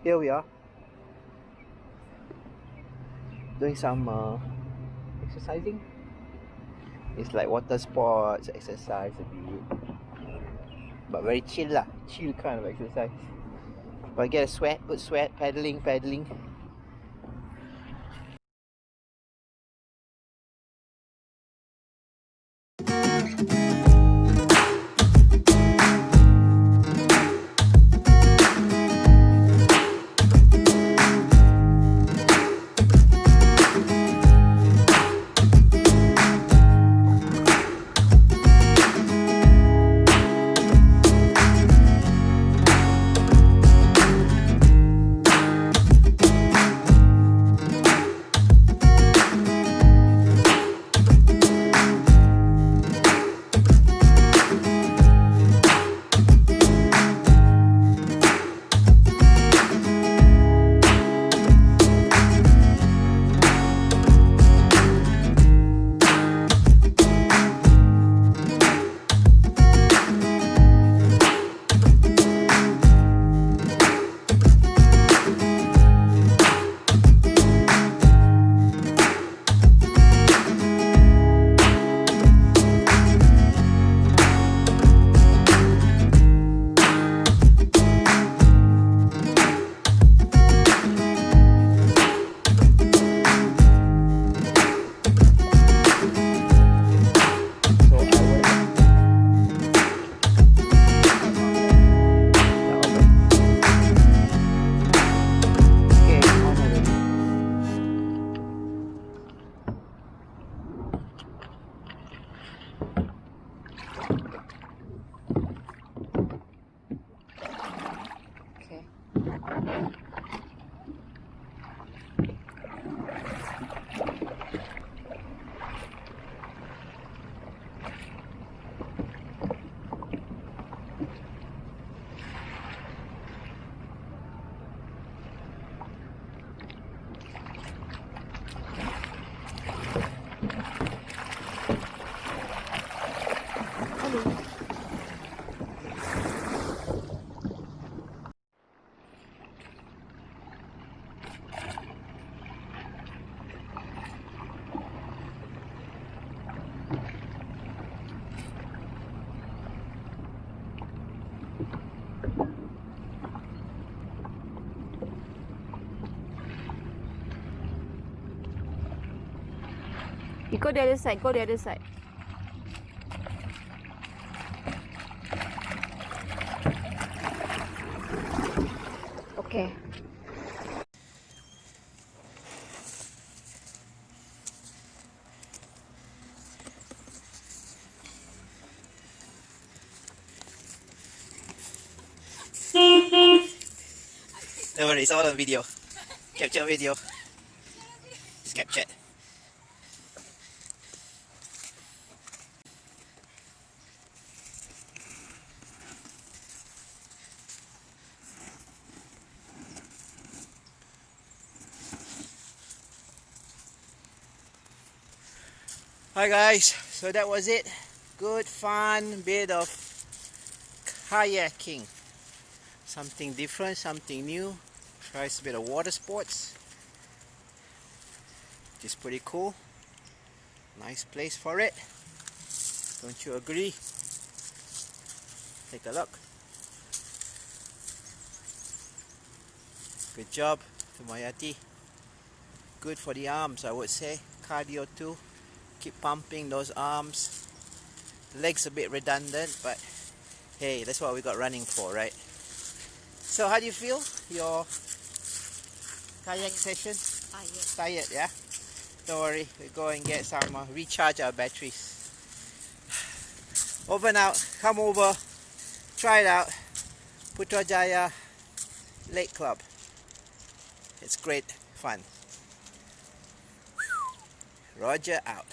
here we are doing some exercising. It's like water sports, exercise a bit, but very chill lah, chill kind of exercise. But I get a sweat, good sweat, paddling. You go the other side, go the other side. Okay. Don't worry, it's all on video. Capture video. It's captured. Hi guys, so that was it. Good fun bit of kayaking. Something different, something new. Tries a bit of water sports. Which is pretty cool. Nice place for it. Don't you agree? Take a look. Good job to Maryati. Good for the arms, I would say. Cardio too. Keep pumping those arms. Legs a bit redundant, but hey, that's what we got running for, right? So how do you feel? Your kayak session? Tired, yeah? Don't worry, we go and get some recharge our batteries. Over and out. Come over, try it out. Putrajaya Lake Club. It's great fun. Roger out.